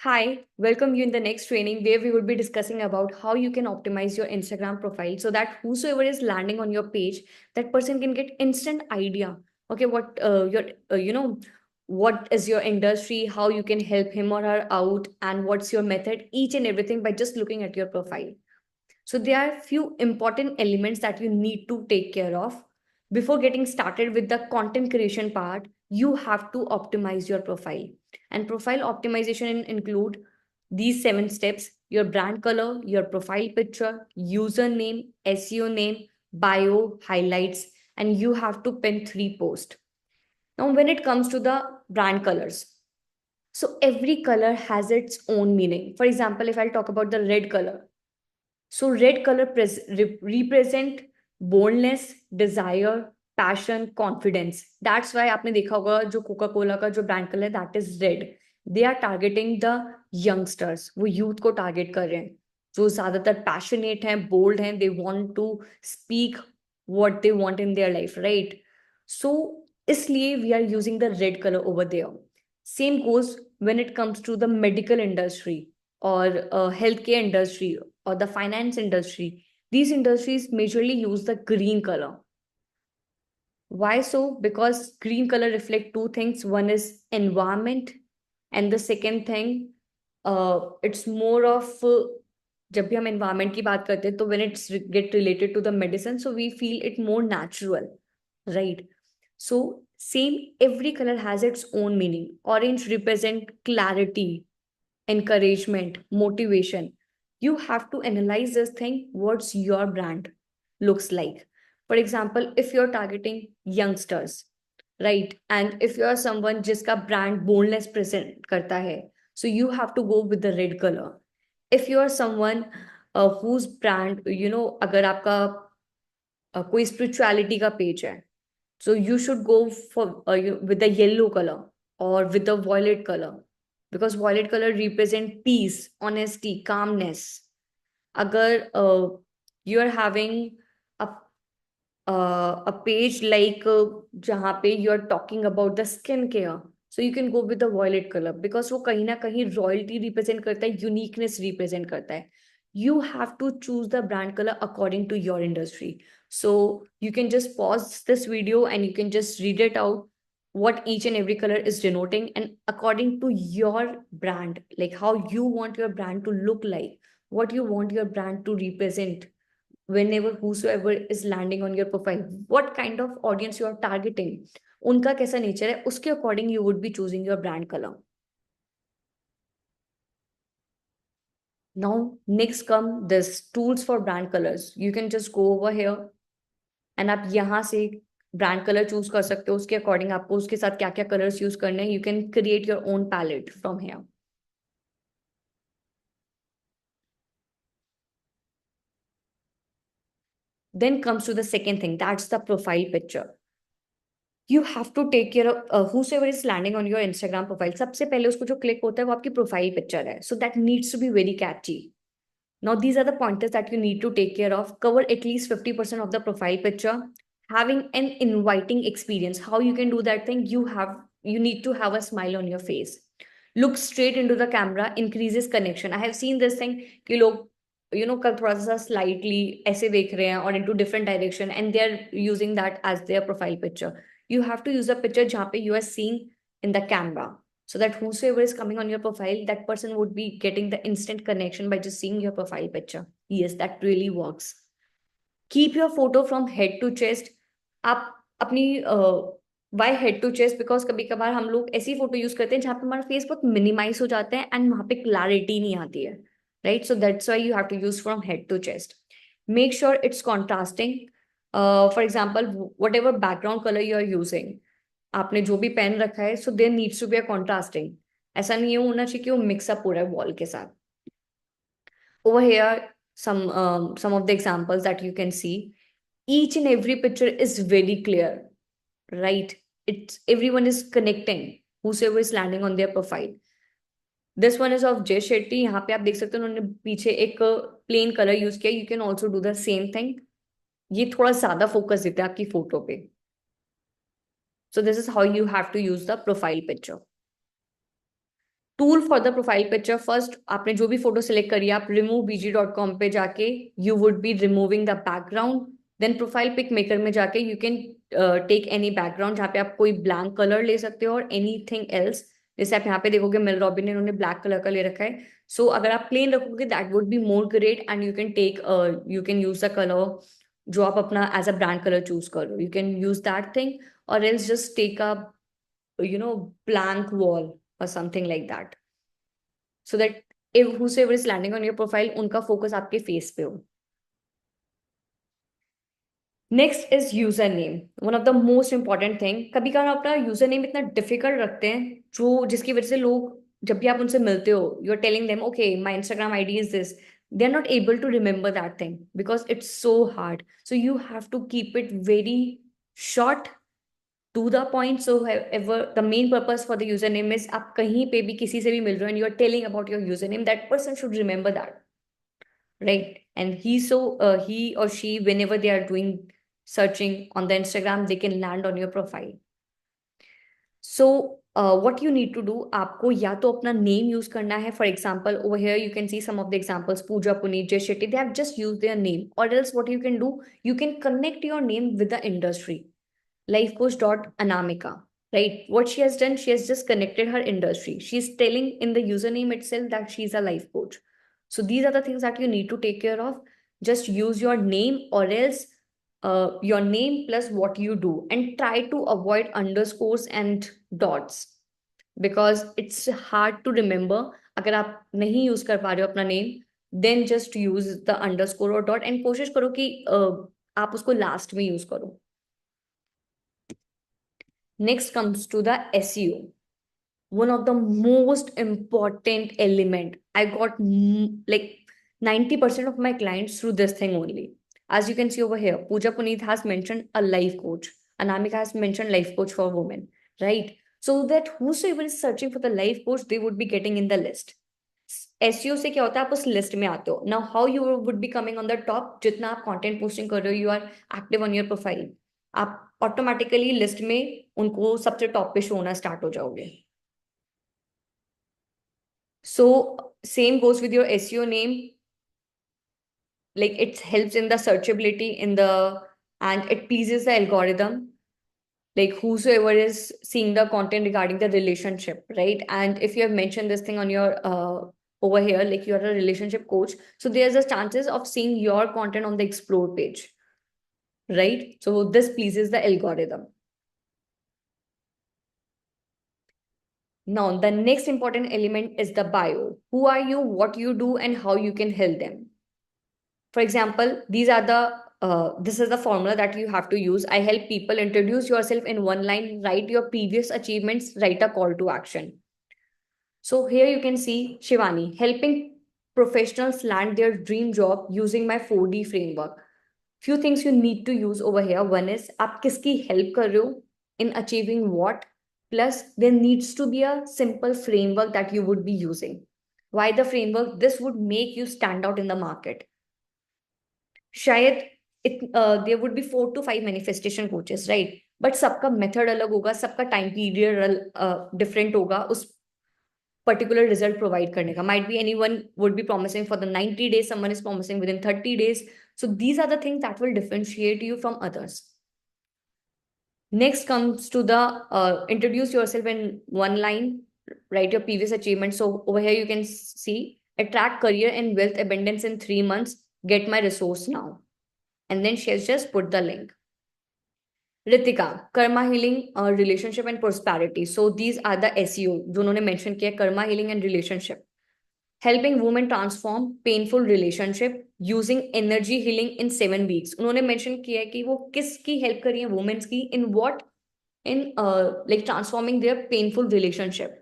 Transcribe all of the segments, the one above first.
Hi, welcome you in the next training where we would be discussing about how you can optimize your Instagram profile so that whosoever is landing on your page, that person can get instant idea. Okay, what your what is your industry, how you can help him or her out, and what's your method, each and everything by just looking at your profile. So there are few important elements that you need to take care of. Before getting started with the content creation part, you have to optimize your profile. And profile optimization include these 7 steps: your brand color, your profile picture, username, SEO name, bio, highlights, and you have to pin 3 posts. Now, when it comes to the brand colors, so every color has its own meaning. For example, if I'll talk about the red color, so red color represent boldness, desire, passion, confidence. That's why आपने देखा होगा जो Coca Cola का जो brand colour that is red. They are targeting the youngsters. वो youth को target कर रहे हैं जो ज्यादातर पैशनेट हैं, बोल्ड हैं. They want to speak what they want in their life, right? So इसलिए we are using the red colour over there. Same goes when it comes to the medical industry or healthcare industry or the finance industry. These industries majorly use the green color. Why so? Because green color reflect two things. One is environment, and the second thing, it's more of जब भी हम environment की बात करते हैं तो when it's get related to the medicine, so we feel it more natural, right? So same, every color has its own meaning. Orange represent clarity, encouragement, motivation. You have to analyze this thing, what's your brand looks like. For example, if you're targeting youngsters, right? And if you're someone जिसका brand boldness present करता है, so you have to go with the red color. If you're someone whose brand, अगर आपका कोई spirituality का page है, so you should go for with the yellow color or with the violet color, because violet color represent peace, honesty, calmness. Agar you are having a a page like जहाँ पे you are talking about the skin care, so you can go with the violet color because वो कहीं ना कहीं royalty represent करता है, uniqueness represent करता है. You have to choose the brand color according to your industry. So you can just pause this video and you can just read it out what each and every color is denoting, and according to your brand, like how you want your brand to look like, what you want your brand to represent whenever whosoever is landing on your profile, what kind of audience you are targeting, उनका कैसा nature है, उसके according you would B choosing your brand colour. Now, next come this tools for brand colors. You can just go over here and आप यहाँ से brand colour choose कर सकते हो. उसके अकॉर्डिंग आपको उसके साथ क्या क्या कलर्स यूज करने हैं. You can create your own palette from here. Then comes to the second thing, that's the profile picture. You have to take care of whosoever is landing on your Instagram profile. सबसे पहले उसको जो click होता है वो आपकी profile picture है. So that needs to be very catchy. Now, these are the pointers that you need to take care of. Cover at least 50% of the profile picture. Having an inviting experience. How you can do that thing? You need to have a smile on your face. Look straight into the camera, increases connection. I have seen this thing कि लोग कल थोड़ा सा slightly ऐसे देख रहे हैं और into different direction and they are using that as their profile picture. You have to use a picture जहाँ पे you are seeing in the camera, so that whosoever is coming on your profile, that person would be getting the instant connection by just seeing your profile picture. Yes, that really works. Keep your photo from head to chest. आप अपनी why head to chest, because कभी कभार हम लोग ऐसी photo use करते हैं जहाँ पे हमारा फेस बहुत मिनिमाइज हो जाता है एंड वहाँ पे क्लैरिटी नहीं आती है, right? So that's why you have to use from head to chest. Make sure it's contrasting. For example, whatever background colour you are using, आपने जो भी पेन रखा है, so there needs to be a contrasting. ऐसा नहीं है होना चाहिए कि वो मिक्सअप हो रहा है वॉल के साथ. Over here, some of the examples that you can see. Each and every picture is very clear, right? It's everyone is connecting, whosoever is landing on their profile. This one is of Jay Shetty. यहाँ पे आप देख सकते हो उन्होंने पीछे एक plain colour use किया. You can also do the same thing. ये थोड़ा ज्यादा फोकस देता है आपकी फोटो पे. So this is how you have to use the profile picture. Tool for the profile picture, first आपने जो भी फोटो सिलेक्ट करी है, आप removebg.com पे जाके you would be removing the background. Then profile pic maker में जाके you can take any background, जहाँ पे आप कोई ब्लैंक कलर ले सकते हो और एनीथिंग एल्स. जैसे आप यहाँ पे देखोगे मिल रॉबिन ने उन्होंने ब्लैक कलर का ले रखा है. सो अगर आप प्लेन रखोगे that would be more great, and you can use the colour जो आप अपना as a brand colour choose करो. You can use that thing, or else just take a blank wall or something like that, so that if whosoever is landing on your profile उनका focus आपके face पे हो. Next is user name, one of the most important thing. कभी कभार अपना user name इतना difficult रखते हैं जो जिसकी वजह से लोग जब भी आप उनसे मिलते हो you are telling them okay my Instagram ID is this, they are not able to remember that thing because it's so hard. So you have to keep it very short, to the point. So however the main purpose for the username is आप कहीं पे भी किसी से भी मिल रहे हो and you are telling about your username, that person should remember that, right? And he or she, whenever they are doing searching on the Instagram, they can land on your profile. So what you need to do, आपको या तो अपना name use करना है. For example, over here you can see some of the examples. Pooja, Puneet, Jay Shetty, they have just used their name. Or else what you can do, you can connect your name with the industry. Lifecoach.anamika, right? What she has done, she has just connected her industry. She's telling in the username itself that she's a life coach. So these are the things that you need to take care of. Just use your name, or else your name plus what you do, and try to avoid underscores and dots because it's hard to remember. अगर आप नहीं use कर पा रहे हो अपना name, then just use the underscore or dot, and कोशिश करो कि आप उसको लास्ट में यूज करो. Next comes to the SEO, one of the most important element. I got like 90% of my clients through this thing only. As you can see over here, Pooja Puneet has mentioned a life coach. Anamika has mentioned life coach for women, right? So that whosoever is searching for the life coach, they would be getting in the list. SEO से क्या होता है, आप उस list में आते हो. Now how you would be coming on the top, जितना आप content posting कर रहे हो, you are active on your profile, आप ऑटोमेटिकली लिस्ट में उनको सबसे टॉप पे शो होना स्टार्ट हो जाओगे. So same goes with your SEO name. Like it helps in the searchability in the, and it pleases the algorithm. Like whosoever is seeing the content regarding the relationship, right? And if you have mentioned this thing on your over here, like you are a relationship coach, so there's a chances of seeing your content on the explore page, right? So this pleases the algorithm. Now, the next important element is the bio. Who are you, what you do, and how you can help them. For example, this is the formula that you have to use. I help people introduce yourself in one line, write your previous achievements, write a call to action. So here you can see Shivani helping professionals land their dream job using my 4D framework. Few things you need to use over here. One is आप किसकी help कर रहे हो in achieving what, plus there needs to be a simple framework that you would be using. Why the framework? This would make you stand out in the market. शायद there would be 4 to 5 manifestation coaches, right? But सबका method अलग होगा, सबका time period different होगा उस particular result provide करने का. Might be anyone would be promising for the 90 days, someone is promising within 30 days. So these are the things that will differentiate you from others. Next comes to the introduce yourself in one line, write your previous achievements. So over here you can see attract career and wealth abundance in 3 months, get my resource now. And then she has just put the link. Ritika, Karma Healing, Relationship and Prosperity. So these are the SEO जो उन्होंने mention किया, Karma Healing and Relationship. Helping women transform painful relationship using energy healing in 7 weeks. उन्होंने mention किया है कि वो किसकी help कर रही है, women's की, in what? In like transforming their painful relationship.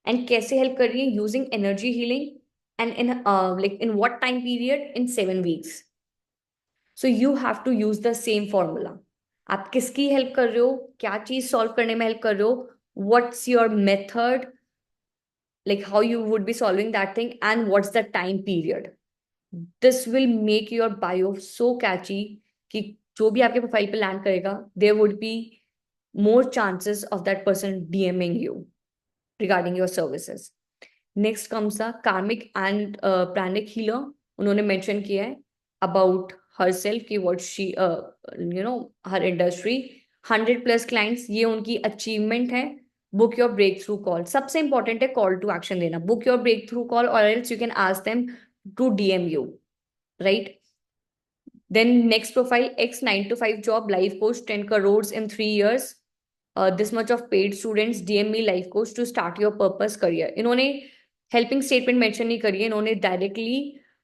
And कैसे help कर रही है? Using energy healing, and in like in what time period? In 7 weeks. So you have to use the same formula. आप किसकी help कर रहे हो, क्या चीज सॉल्व करने में हेल्प कर रहे हो, what's your method, like how you would be solving that thing, and what's the time period. This will make your bio so catchy कि जो भी आपके प्रोफाइल पे लैंड करेगा, there would be more chances of that person DMing you regarding your services. Next comes the karmic and pranic healer. उन्होंने mention किया है about herself की what she her industry 100+ clients, ये उनकी achievement है. Book your breakthrough call, सबसे important है call to action देना. Book your breakthrough call or else you can ask them to DM you, right. Then next profile, X 9 to 5 job, life coach, 10 crores in 3 years. This much of paid students, DM me life coach to start your purpose career. इन्होंने helping statement mention नहीं करी है, इन्होंने directly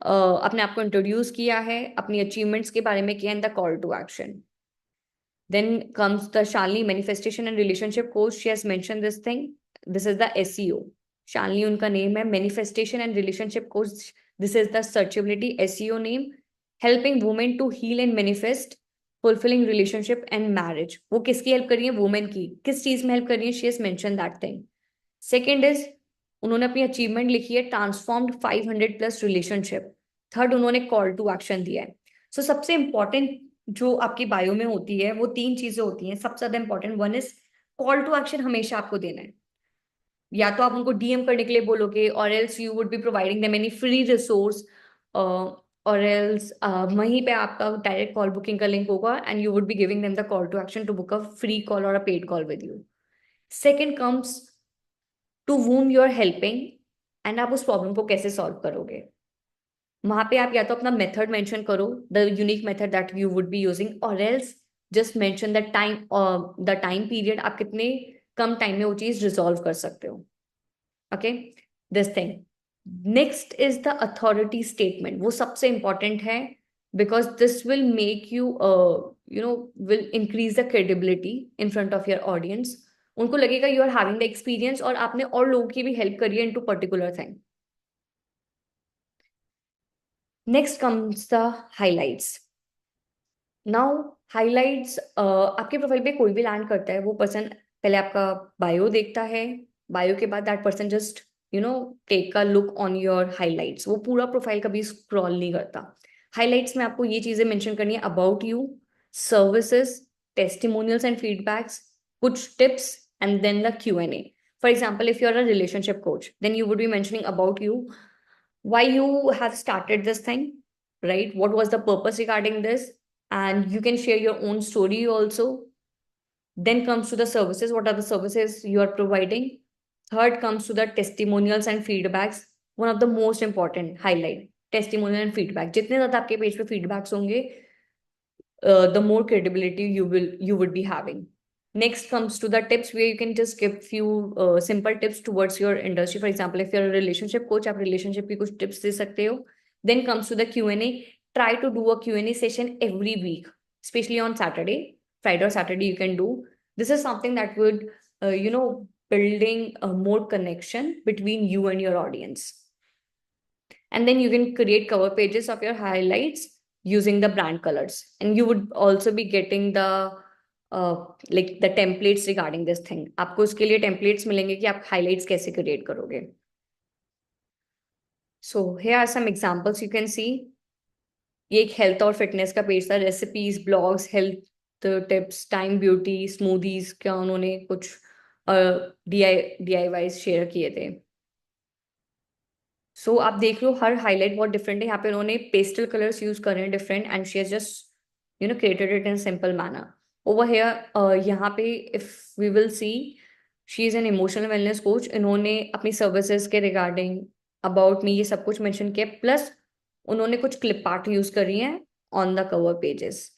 अपने आप को introduce किया है, अपनी अचीवमेंट्स के बारे में किया in the call to action. Then comes the Shalini manifestation and relationship coach. She has mentioned this thing. This is the SEO. Shalini उनका नेम है. Manifestation and relationship coach. This is the searchability SEO name. Helping women to heal and manifest fulfilling relationship and marriage. वो किसकी help कर रही है? Women की. किस चीज में हेल्प कर रही है? She has mentioned that thing. Second is उन्होंने अपनी अचीवमेंट लिखी है ट्रांसफॉर्म्ड 500+ रिलेशनशिप. थर्ड उन्होंने कॉल टू एक्शन दिया है. सो सबसे इंपॉर्टेंट जो आपकी बायो में होती है वो 3 चीजें होती हैं. सबसे ज्यादा important one is call to action हमेशा आपको देना है. या तो आप उनको डीएम करने के लिए बोलोगे or else you would be providing them any free resource or else वहीं पे आपका डायरेक्ट कॉल बुकिंग का लिंक होगा and you would be giving them the call to action to book a free call or a paid call with you. Second comes to whom you are helping and आप उस problem को कैसे solve करोगे. वहां पे आप या तो अपना मेथड मेंशन करो, the unique method that you would be using, or else just mention the time period, आप कितने कम टाइम में वो चीज रिजॉल्व कर सकते हो. Okay, this thing. Next is the authority statement. वो सबसे इंपॉर्टेंट है because this will make you will increase the credibility in front of your audience. उनको लगेगा you are having the experience और आपने और लोगों की भी हेल्प करी है in to particular thing. Next comes the highlights. Now highlights, आपके प्रोफाइल पे कोई भी लैंड करता है वो पर्सन पहले आपका बायो देखता है. बायो के बाद that person just take a look on your highlights. वो पूरा प्रोफाइल कभी स्क्रॉल नहीं करता. हाईलाइट्स में आपको ये चीजें मेंशन करनी है about you, services, testimonials and feedbacks, कुछ tips and then the Q&A. For example, if you are a relationship coach then you would be mentioning about you, why you have started this thing, right? What was the purpose regarding this? And you can share your own story also. Then comes to the services. What are the services you are providing? Third comes to the testimonials and feedbacks. One of the most important highlight, testimonial and feedback. जितने ज़्यादा आपके page पे feedbacks होंगे, the more credibility you would be having. Next comes to the tips where you can just give few simple tips towards your industry. For example, if you're a relationship coach, आप relationship की कुछ tips दे सकते हो. Then comes to the Q&A. Try to do a Q&A session every week, especially on Saturday, Friday or Saturday you can do. This is something that would, building a more connection between you and your audience. And then you can create cover pages of your highlights using the brand colors, and you would also be getting the like the templates regarding this thing. आपको उसके लिए templates मिलेंगे कि आप highlights कैसे create करोगे. So here are some examples you can see. ये एक हेल्थ और फिटनेस का पेज था. Recipes, blogs, health tips, time, beauty, smoothies का उन्होंने कुछ DIYs शेयर किए थे. सो आप देख लो हर हाईलाइट बहुत डिफरेंट है. यहाँ पे उन्होंने पेस्टल कलर्स यूज कर रहे हैं different, and she has just created it in simple manner. Over here यहाँ पे if we will see, she is an emotional wellness coach. इन्होंने अपनी सर्विसेज के रिगार्डिंग अबाउट मी ये सब कुछ मेंशन किया, प्लस उन्होंने कुछ क्लिप आर्ट यूज करी है on the cover pages.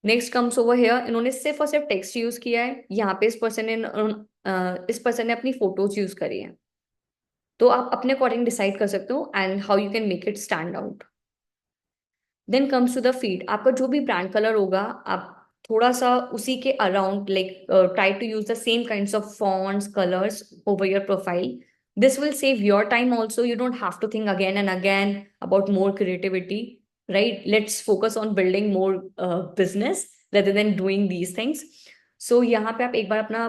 Next comes over hair. इन्होंने सिर्फ और सिर्फ टेक्स्ट यूज किया है. यहाँ पे इस पर्सन ने अपनी फोटोज यूज करी है. तो आप अपने अकॉर्डिंग डिसाइड कर सकते हो and how you can make it stand out. Then comes to the feed. आपका जो भी ब्रांड कलर होगा आप थोड़ा सा उसी के around like try to use the same kinds of fonts, colours over your profile. This will save your time also. You don't have to think again and again about more creativity, right? Let's focus on building more business rather than doing these things. So यहाँ पे आप एक बार अपना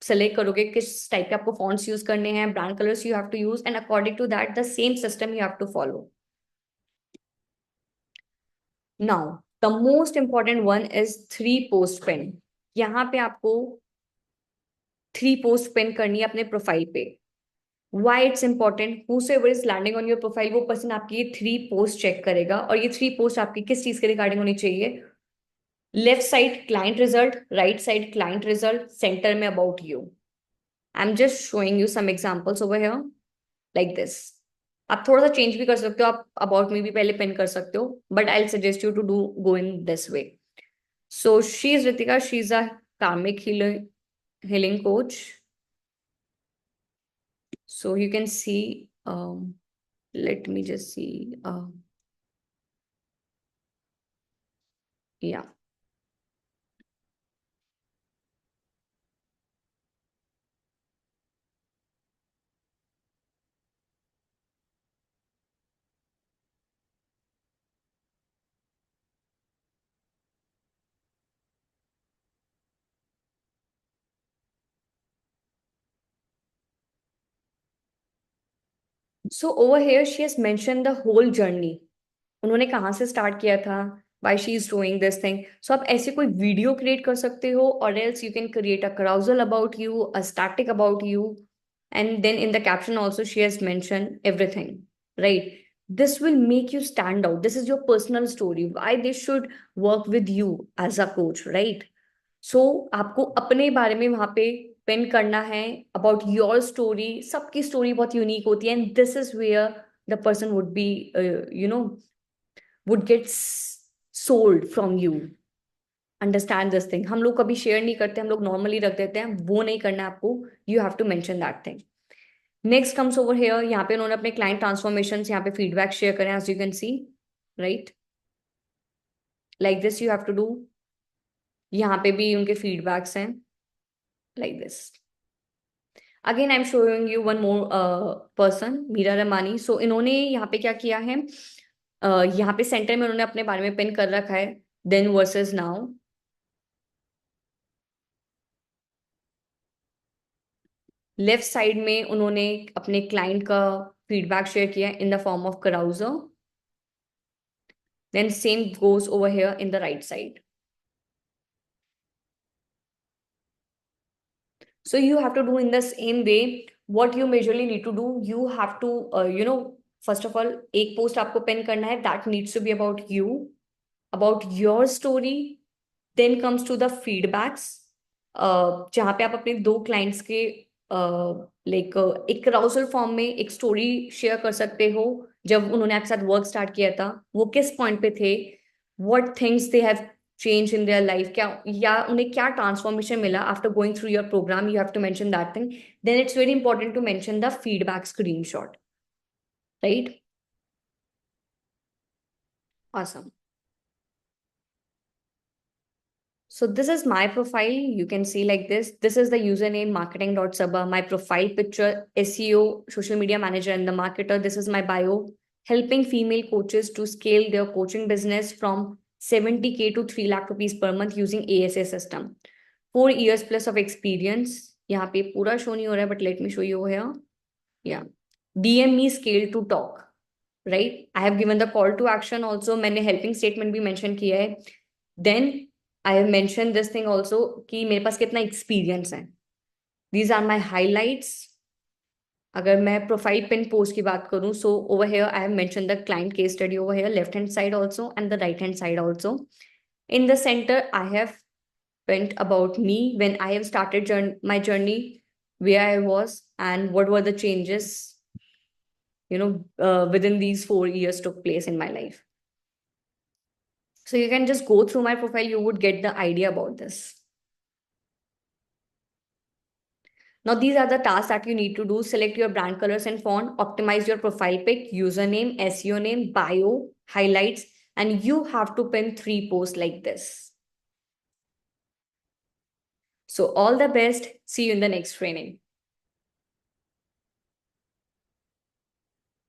select करोगे किस type के आपको fonts use करने हैं, brand colours you have to use, and according to that the same system you have to follow. Now the most important one is 3 post pin. यहाँ पे आपको 3 पोस्ट पिन करनी है अपने प्रोफाइल पे. Why it's important? Whosoever is landing on your profile, वो person आपकी ये 3 पोस्ट चेक करेगा, और ये 3 पोस्ट आपकी किस चीज के रिगार्डिंग होनी चाहिए? Left side client result, right side client result, centre में about you. I am just showing you some examples over here like this. आप थोड़ा सा चेंज भी कर सकते हो, आप अबाउट में भी पहले पिन कर सकते हो, but I suggest you to do go in this way. So she is Ritika, she is a karmic healing coach. So you can see, let me just see. Yeah. So over here, she has mentioned the whole journey. उन्होंने कहाँ से start किया था, why she is doing this thing. So आप ऐसे कोई video create कर सकते हो, or else you can create a carousel about you, a static about you, and then in the caption also she has mentioned everything, right? This will make you stand out. This is your personal story. Why they should work with you as a coach, right? So आपको अपने बारे में वहां पे pin करना है, about your story. सबकी story बहुत यूनिक होती है, and this is where the person would be would get sold from you. Understand this thing. हम लोग कभी शेयर नहीं करते, हम लोग नॉर्मली रख देते हैं, वो नहीं करना है आपको. You have to mention that thing. Next comes over here. यहाँ पे उन्होंने अपने क्लाइंट ट्रांसफॉर्मेशन यहाँ पे फीडबैक शेयर करें, as you can see, right? Like this you have to do. यहाँ पे भी उनके फीडबैक्स हैं like this. Again I am showing you one more person, Meera Ramani. So इन्होंने यहाँ पे क्या किया है, यहाँ पे सेंटर में उन्होंने अपने बारे में पिन कर रखा है, then versus now. Left side में उन्होंने अपने क्लाइंट का फीडबैक शेयर किया in the form of carousel. Then same goes over here in the right side. So you have to do in the same way. What you majorly need to do, you have to first of all, एक post आपको pen करना है, that needs to be about you, about your story. Then comes to the feedbacks, जहाँ पे आप अपने 2 clients के like एक carousel फॉर्म में एक स्टोरी शेयर कर सकते हो. जब उन्होंने आपके साथ वर्क स्टार्ट किया था, वो किस पॉइंट पे थे, what things they have changed in their life, क्या या उन्हें क्या ट्रांसफॉर्मेशन मिला after going through your program. You have to mention that thing. Then it's very important to mention the feedback screenshot, right? Awesome. So this is my profile. You can see like this. This is the username marketing.sabha. My profile picture, SEO, social media manager and the marketer. This is my bio. Helping female coaches to scale their coaching business from 70K to 3 lakh rupees per month using ASA system. 4 years plus of experience. यहाँ पे पूरा show नहीं हो रहा है, but let me show you here. Yeah. DM me scale to talk. Right? I have given the call to action also. मैंने helping statement भी mention किया है. Then I have mentioned this thing also कि मेरे पास कितना experience है. These are my highlights. अगर मैं profile pin post की बात करूँ, so over here I have mentioned the client case study over here, left hand side also and the right hand side also. In the center, I have pinned about me when I have started my journey, where I was and what were the changes, within these 4 years took place in my life. So you can just go through my profile, you would get the idea about this. Now, these are the tasks that you need to do. Select your brand colors and font, optimize your profile pic, username, SEO name, bio, highlights, and you have to pin 3 posts like this. So all the best. See you in the next training.